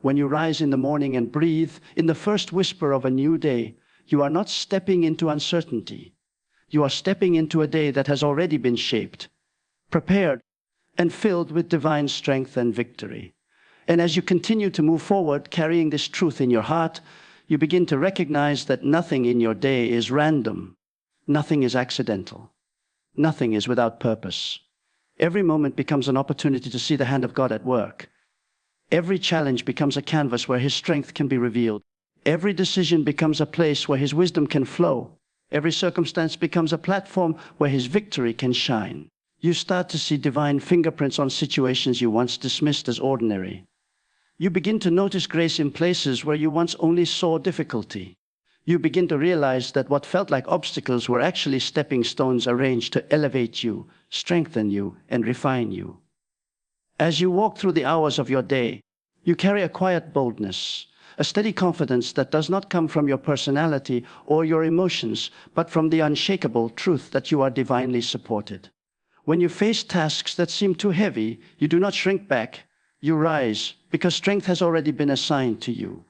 When you rise in the morning and breathe in the first whisper of a new day, you are not stepping into uncertainty. You are stepping into a day that has already been shaped, prepared, and filled with divine strength and victory. And as you continue to move forward, carrying this truth in your heart, you begin to recognize that nothing in your day is random. Nothing is accidental. Nothing is without purpose. Every moment becomes an opportunity to see the hand of God at work. Every challenge becomes a canvas where His strength can be revealed. Every decision becomes a place where His wisdom can flow. Every circumstance becomes a platform where His victory can shine. You start to see divine fingerprints on situations you once dismissed as ordinary. You begin to notice grace in places where you once only saw difficulty. You begin to realize that what felt like obstacles were actually stepping stones arranged to elevate you, strengthen you, and refine you. As you walk through the hours of your day, you carry a quiet boldness, a steady confidence that does not come from your personality or your emotions, but from the unshakable truth that you are divinely supported. When you face tasks that seem too heavy, you do not shrink back. You rise, because strength has already been assigned to you.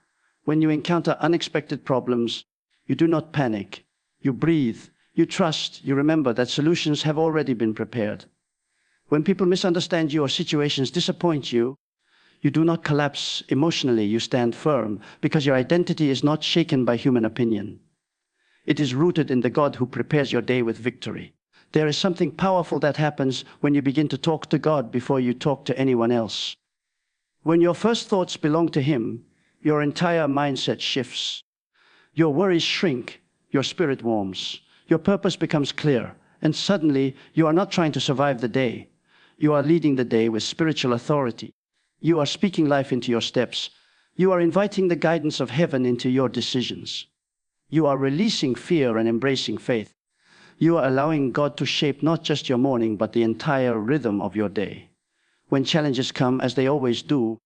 When you encounter unexpected problems, you do not panic. You breathe, you trust, you remember that solutions have already been prepared. When people misunderstand you or situations disappoint you, you do not collapse emotionally, you stand firm, because your identity is not shaken by human opinion. It is rooted in the God who prepares your day with victory. There is something powerful that happens when you begin to talk to God before you talk to anyone else. When your first thoughts belong to Him, your entire mindset shifts. Your worries shrink, your spirit warms, your purpose becomes clear, and suddenly you are not trying to survive the day. You are leading the day with spiritual authority. You are speaking life into your steps. You are inviting the guidance of heaven into your decisions. You are releasing fear and embracing faith. You are allowing God to shape not just your morning, but the entire rhythm of your day. When challenges come, as they always do,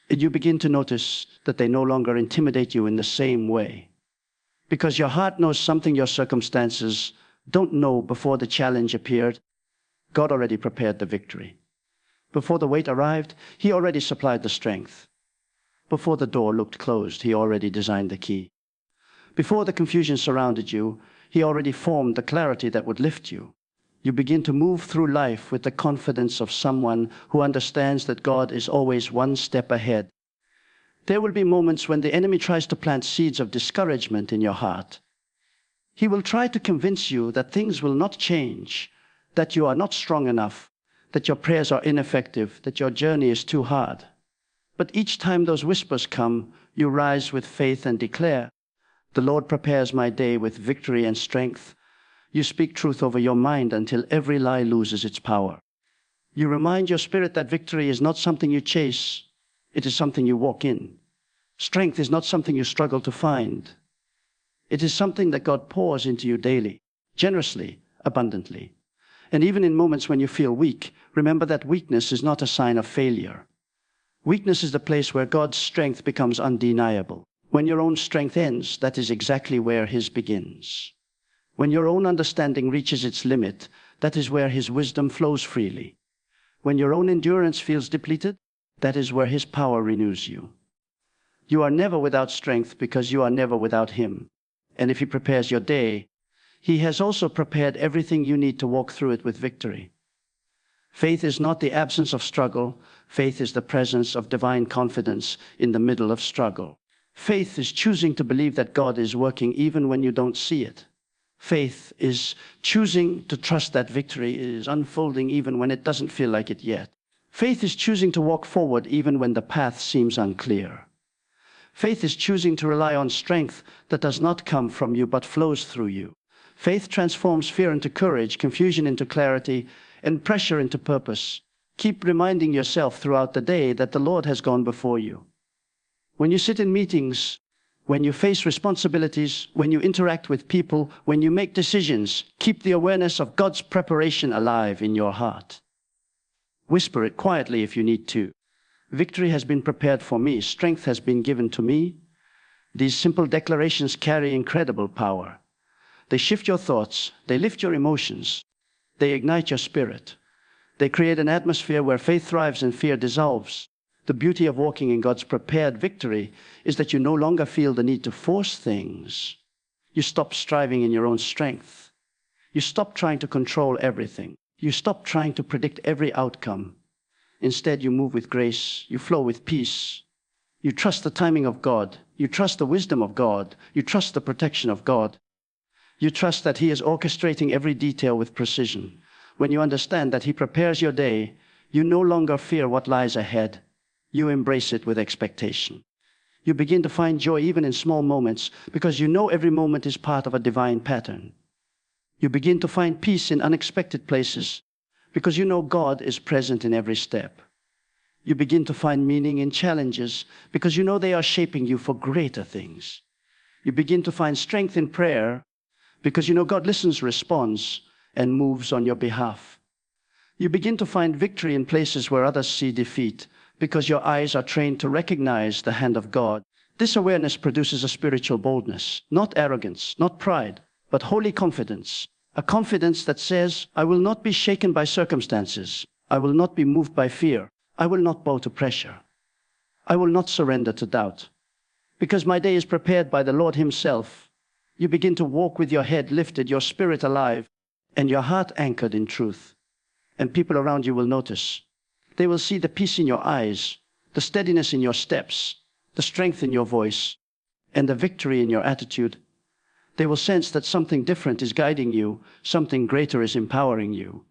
you begin to notice that they no longer intimidate you in the same way. Because your heart knows something your circumstances don't know. Before the challenge appeared, God already prepared the victory. Before the weight arrived, He already supplied the strength. Before the door looked closed, He already designed the key. Before the confusion surrounded you, He already formed the clarity that would lift you. You begin to move through life with the confidence of someone who understands that God is always one step ahead. There will be moments when the enemy tries to plant seeds of discouragement in your heart. He will try to convince you that things will not change, that you are not strong enough, that your prayers are ineffective, that your journey is too hard. But each time those whispers come, you rise with faith and declare, "The Lord prepares my day with victory and strength." You speak truth over your mind until every lie loses its power. You remind your spirit that victory is not something you chase, it is something you walk in. Strength is not something you struggle to find. It is something that God pours into you daily, generously, abundantly. And even in moments when you feel weak, remember that weakness is not a sign of failure. Weakness is the place where God's strength becomes undeniable. When your own strength ends, that is exactly where His begins. When your own understanding reaches its limit, that is where His wisdom flows freely. When your own endurance feels depleted, that is where His power renews you. You are never without strength because you are never without Him. And if He prepares your day, He has also prepared everything you need to walk through it with victory. Faith is not the absence of struggle. Faith is the presence of divine confidence in the middle of struggle. Faith is choosing to believe that God is working even when you don't see it. Faith is choosing to trust that victory is unfolding even when it doesn't feel like it yet. Faith is choosing to walk forward even when the path seems unclear. Faith is choosing to rely on strength that does not come from you but flows through you. Faith transforms fear into courage, confusion into clarity, and pressure into purpose. Keep reminding yourself throughout the day that the Lord has gone before you. When you sit in meetings, when you face responsibilities, when you interact with people, when you make decisions, keep the awareness of God's preparation alive in your heart. Whisper it quietly if you need to. Victory has been prepared for me. Strength has been given to me. These simple declarations carry incredible power. They shift your thoughts. They lift your emotions. They ignite your spirit. They create an atmosphere where faith thrives and fear dissolves. The beauty of walking in God's prepared victory is that you no longer feel the need to force things. You stop striving in your own strength. You stop trying to control everything. You stop trying to predict every outcome. Instead, you move with grace. You flow with peace. You trust the timing of God. You trust the wisdom of God. You trust the protection of God. You trust that He is orchestrating every detail with precision. When you understand that He prepares your day, you no longer fear what lies ahead. You embrace it with expectation. You begin to find joy even in small moments because you know every moment is part of a divine pattern. You begin to find peace in unexpected places because you know God is present in every step. You begin to find meaning in challenges because you know they are shaping you for greater things. You begin to find strength in prayer because you know God listens, responds, and moves on your behalf. You begin to find victory in places where others see defeat because your eyes are trained to recognize the hand of God. This awareness produces a spiritual boldness, not arrogance, not pride, but holy confidence. A confidence that says, I will not be shaken by circumstances. I will not be moved by fear. I will not bow to pressure. I will not surrender to doubt. Because my day is prepared by the Lord Himself, you begin to walk with your head lifted, your spirit alive, and your heart anchored in truth. And people around you will notice. They will see the peace in your eyes, the steadiness in your steps, the strength in your voice, and the victory in your attitude. They will sense that something different is guiding you, something greater is empowering you.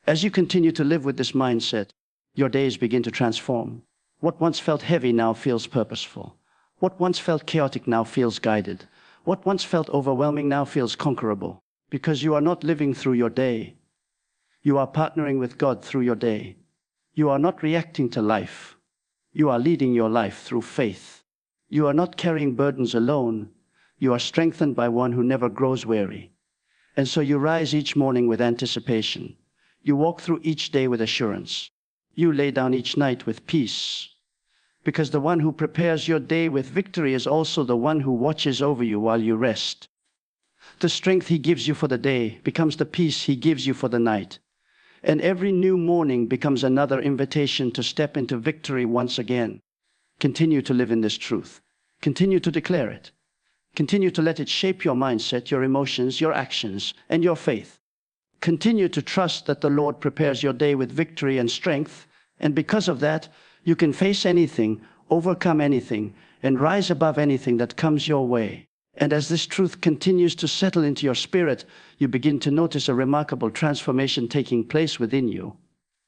As you continue to live with this mindset, your days begin to transform. What once felt heavy now feels purposeful. What once felt chaotic now feels guided. What once felt overwhelming now feels conquerable. Because you are not living through your day. You are partnering with God through your day. You are not reacting to life. You are leading your life through faith. You are not carrying burdens alone. You are strengthened by one who never grows weary. And so you rise each morning with anticipation. You walk through each day with assurance. You lay down each night with peace. Because the one who prepares your day with victory is also the one who watches over you while you rest. The strength He gives you for the day becomes the peace He gives you for the night. And every new morning becomes another invitation to step into victory once again. Continue to live in this truth. Continue to declare it. Continue to let it shape your mindset, your emotions, your actions, and your faith. Continue to trust that the Lord prepares your day with victory and strength, and because of that, you can face anything, overcome anything, and rise above anything that comes your way. And as this truth continues to settle into your spirit, you begin to notice a remarkable transformation taking place within you.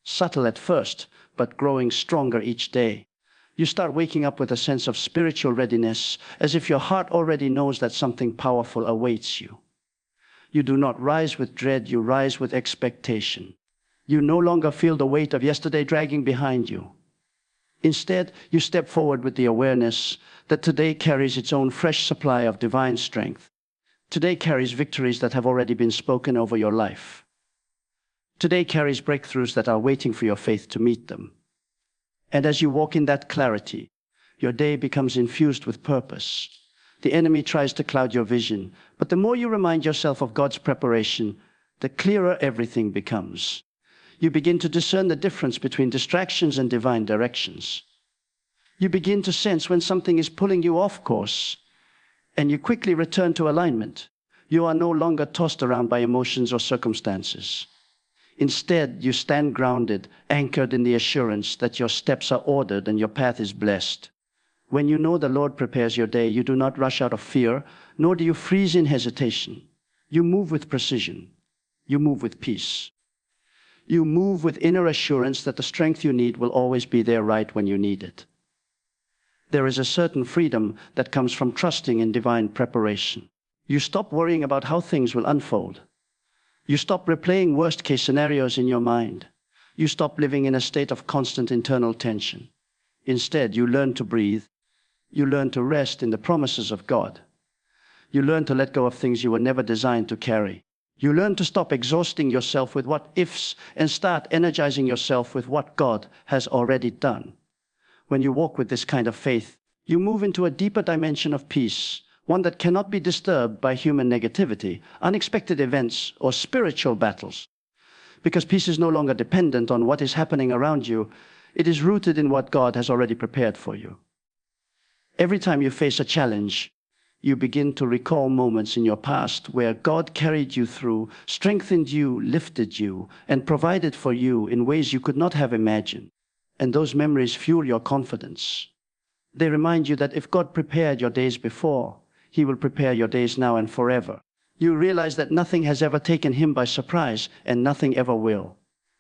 Subtle at first, but growing stronger each day. You start waking up with a sense of spiritual readiness, as if your heart already knows that something powerful awaits you. You do not rise with dread, you rise with expectation. You no longer feel the weight of yesterday dragging behind you. Instead, you step forward with the awareness that today carries its own fresh supply of divine strength. Today carries victories that have already been spoken over your life. Today carries breakthroughs that are waiting for your faith to meet them. And as you walk in that clarity, your day becomes infused with purpose. The enemy tries to cloud your vision, but the more you remind yourself of God's preparation, the clearer everything becomes. You begin to discern the difference between distractions and divine directions. You begin to sense when something is pulling you off course, and you quickly return to alignment. You are no longer tossed around by emotions or circumstances. Instead, you stand grounded, anchored in the assurance that your steps are ordered and your path is blessed. When you know the Lord prepares your day, you do not rush out of fear, nor do you freeze in hesitation. You move with precision. You move with peace. You move with inner assurance that the strength you need will always be there right when you need it. There is a certain freedom that comes from trusting in divine preparation. You stop worrying about how things will unfold. You stop replaying worst-case scenarios in your mind. You stop living in a state of constant internal tension. Instead, you learn to breathe. You learn to rest in the promises of God. You learn to let go of things you were never designed to carry. You learn to stop exhausting yourself with what-ifs and start energizing yourself with what God has already done. When you walk with this kind of faith, you move into a deeper dimension of peace, one that cannot be disturbed by human negativity, unexpected events, or spiritual battles. Because peace is no longer dependent on what is happening around you, It is rooted in what God has already prepared for you. Every time you face a challenge, you begin to recall moments in your past where God carried you through, strengthened you, lifted you, and provided for you in ways you could not have imagined. And those memories fuel your confidence. They remind you that if God prepared your days before, He will prepare your days now and forever. You realize that nothing has ever taken Him by surprise, and nothing ever will.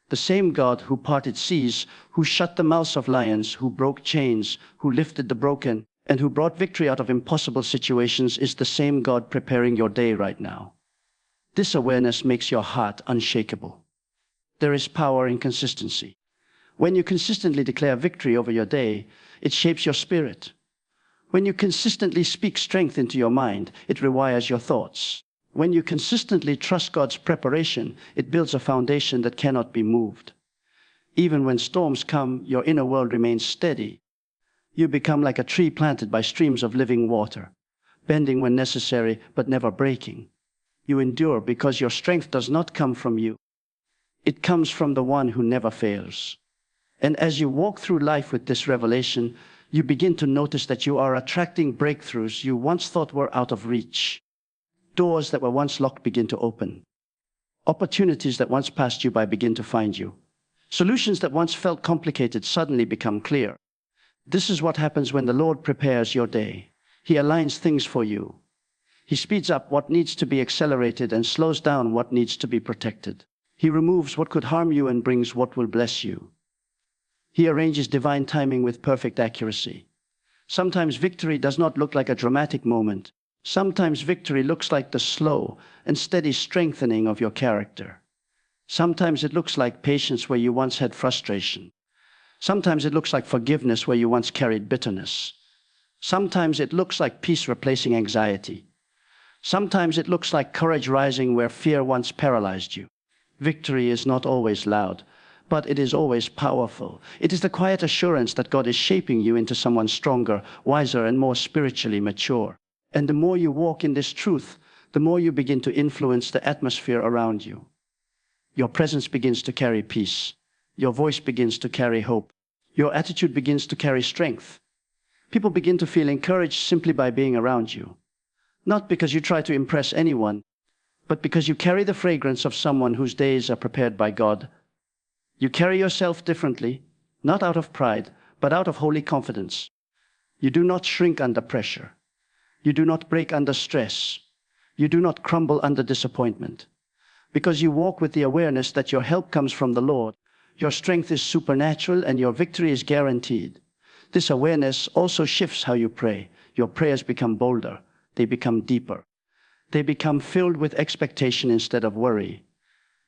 The same God who parted seas, who shut the mouths of lions, who broke chains, who lifted the broken, and who brought victory out of impossible situations is the same God preparing your day right now. This awareness makes your heart unshakable. There is power in consistency. When you consistently declare victory over your day, it shapes your spirit. When you consistently speak strength into your mind, it rewires your thoughts. When you consistently trust God's preparation, it builds a foundation that cannot be moved. Even when storms come, your inner world remains steady. You become like a tree planted by streams of living water, bending when necessary, but never breaking. You endure because your strength does not come from you. It comes from the one who never fails. And as you walk through life with this revelation, you begin to notice that you are attracting breakthroughs you once thought were out of reach. Doors that were once locked begin to open. Opportunities that once passed you by begin to find you. Solutions that once felt complicated suddenly become clear. This is what happens when the Lord prepares your day. He aligns things for you. He speeds up what needs to be accelerated and slows down what needs to be protected. He removes what could harm you and brings what will bless you. He arranges divine timing with perfect accuracy. Sometimes victory does not look like a dramatic moment. Sometimes victory looks like the slow and steady strengthening of your character. Sometimes it looks like patience where you once had frustration. Sometimes it looks like forgiveness where you once carried bitterness. Sometimes it looks like peace replacing anxiety. Sometimes it looks like courage rising where fear once paralyzed you. Victory is not always loud, but it is always powerful. It is the quiet assurance that God is shaping you into someone stronger, wiser, and more spiritually mature. And the more you walk in this truth, the more you begin to influence the atmosphere around you. Your presence begins to carry peace. Your voice begins to carry hope. Your attitude begins to carry strength. People begin to feel encouraged simply by being around you. Not because you try to impress anyone, but because you carry the fragrance of someone whose days are prepared by God. You carry yourself differently, not out of pride, but out of holy confidence. You do not shrink under pressure. You do not break under stress. You do not crumble under disappointment. Because you walk with the awareness that your help comes from the Lord, your strength is supernatural and your victory is guaranteed. This awareness also shifts how you pray. Your prayers become bolder. They become deeper. They become filled with expectation instead of worry.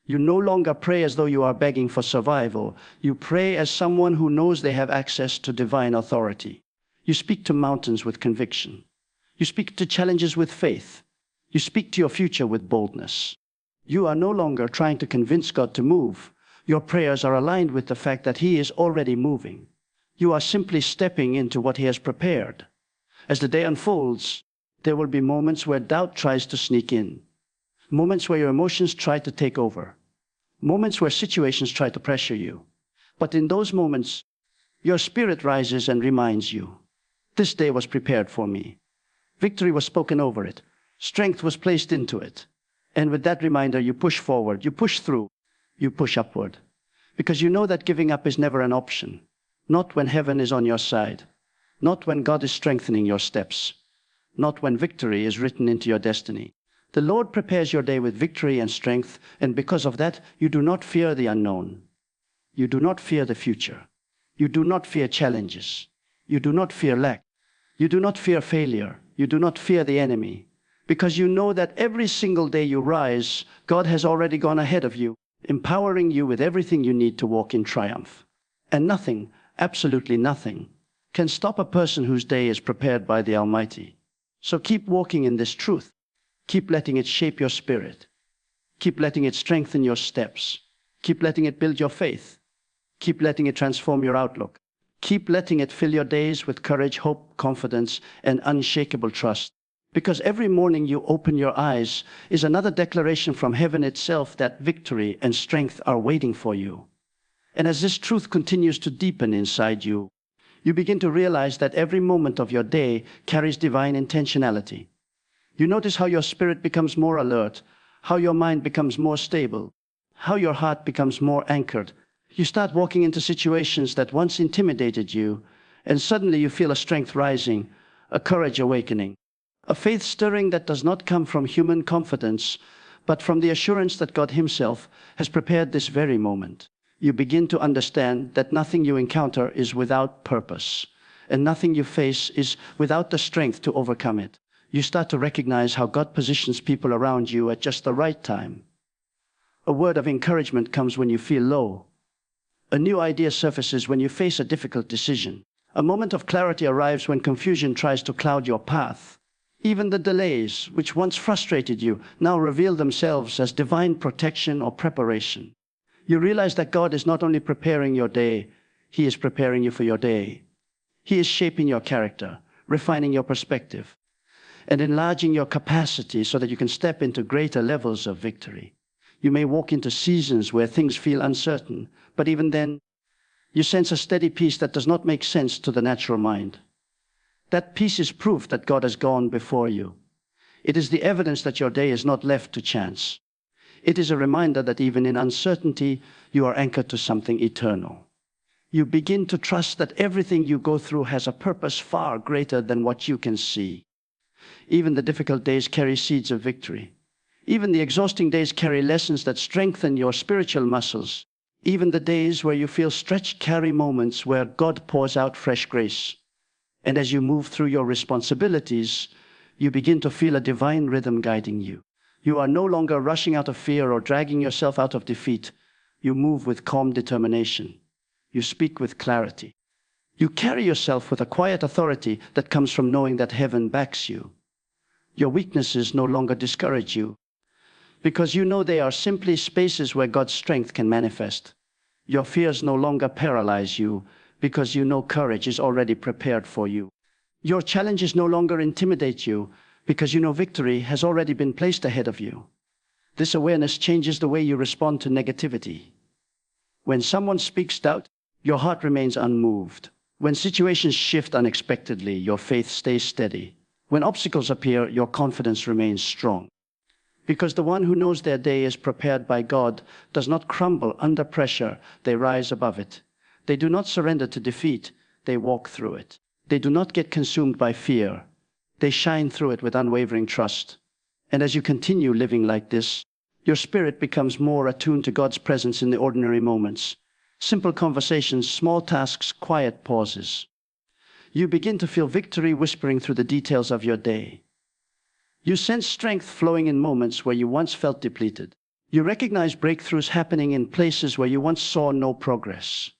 You no longer pray as though you are begging for survival. You pray as someone who knows they have access to divine authority. You speak to mountains with conviction. You speak to challenges with faith. You speak to your future with boldness. You are no longer trying to convince God to move. Your prayers are aligned with the fact that He is already moving. You are simply stepping into what He has prepared. As the day unfolds, there will be moments where doubt tries to sneak in. Moments where your emotions try to take over. Moments where situations try to pressure you. But in those moments, your spirit rises and reminds you, this day was prepared for me. Victory was spoken over it. Strength was placed into it. And with that reminder, you push forward, you push through, you push upward. Because you know that giving up is never an option. Not when heaven is on your side. Not when God is strengthening your steps. Not when victory is written into your destiny. The Lord prepares your day with victory and strength, and because of that, you do not fear the unknown. You do not fear the future. You do not fear challenges. You do not fear lack. You do not fear failure. You do not fear the enemy. Because you know that every single day you rise, God has already gone ahead of you, empowering you with everything you need to walk in triumph. And nothing, absolutely nothing, can stop a person whose day is prepared by the Almighty. So keep walking in this truth. Keep letting it shape your spirit. Keep letting it strengthen your steps. Keep letting it build your faith. Keep letting it transform your outlook. Keep letting it fill your days with courage, hope, confidence, and unshakable trust. Because every morning you open your eyes is another declaration from heaven itself that victory and strength are waiting for you. And as this truth continues to deepen inside you, you begin to realize that every moment of your day carries divine intentionality. You notice how your spirit becomes more alert, how your mind becomes more stable, how your heart becomes more anchored. You start walking into situations that once intimidated you, and suddenly you feel a strength rising, a courage awakening, a faith stirring that does not come from human confidence, but from the assurance that God Himself has prepared this very moment. You begin to understand that nothing you encounter is without purpose, and nothing you face is without the strength to overcome it. You start to recognize how God positions people around you at just the right time. A word of encouragement comes when you feel low. A new idea surfaces when you face a difficult decision. A moment of clarity arrives when confusion tries to cloud your path. Even the delays, which once frustrated you, now reveal themselves as divine protection or preparation. You realize that God is not only preparing your day, He is preparing you for your day. He is shaping your character, refining your perspective, and enlarging your capacity so that you can step into greater levels of victory. You may walk into seasons where things feel uncertain, but even then, you sense a steady peace that does not make sense to the natural mind. That peace is proof that God has gone before you. It is the evidence that your day is not left to chance. It is a reminder that even in uncertainty, you are anchored to something eternal. You begin to trust that everything you go through has a purpose far greater than what you can see. Even the difficult days carry seeds of victory. Even the exhausting days carry lessons that strengthen your spiritual muscles. Even the days where you feel stretched carry moments where God pours out fresh grace. And as you move through your responsibilities, you begin to feel a divine rhythm guiding you. You are no longer rushing out of fear or dragging yourself out of defeat. You move with calm determination. You speak with clarity. You carry yourself with a quiet authority that comes from knowing that heaven backs you. Your weaknesses no longer discourage you, because you know they are simply spaces where God's strength can manifest. Your fears no longer paralyze you, because you know courage is already prepared for you. Your challenges no longer intimidate you, because you know victory has already been placed ahead of you. This awareness changes the way you respond to negativity. When someone speaks doubt, your heart remains unmoved. When situations shift unexpectedly, your faith stays steady. When obstacles appear, your confidence remains strong. Because the one who knows their day is prepared by God does not crumble under pressure, they rise above it. They do not surrender to defeat, they walk through it. They do not get consumed by fear. They shine through it with unwavering trust. And as you continue living like this, your spirit becomes more attuned to God's presence in the ordinary moments. Simple conversations, small tasks, quiet pauses. You begin to feel victory whispering through the details of your day. You sense strength flowing in moments where you once felt depleted. You recognize breakthroughs happening in places where you once saw no progress.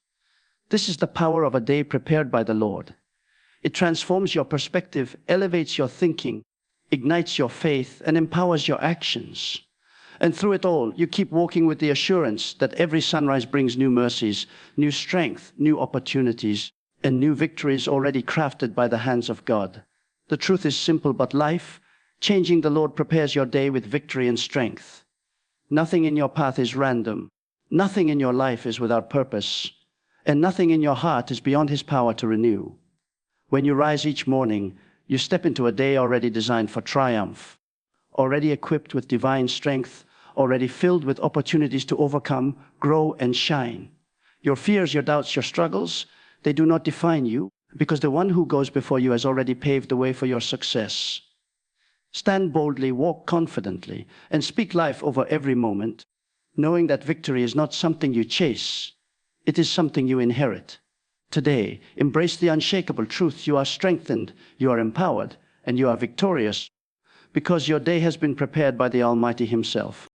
This is the power of a day prepared by the Lord. It transforms your perspective, elevates your thinking, ignites your faith, and empowers your actions. And through it all, you keep walking with the assurance that every sunrise brings new mercies, new strength, new opportunities, and new victories already crafted by the hands of God. The truth is simple, but life-changing. The Lord prepares your day with victory and strength. Nothing in your path is random. Nothing in your life is without purpose. And nothing in your heart is beyond His power to renew. When you rise each morning, you step into a day already designed for triumph, already equipped with divine strength, already filled with opportunities to overcome, grow, and shine. Your fears, your doubts, your struggles, they do not define you, because the one who goes before you has already paved the way for your success. Stand boldly, walk confidently, and speak life over every moment, knowing that victory is not something you chase, it is something you inherit. Today, embrace the unshakable truth. You are strengthened, you are empowered, and you are victorious, because your day has been prepared by the Almighty Himself.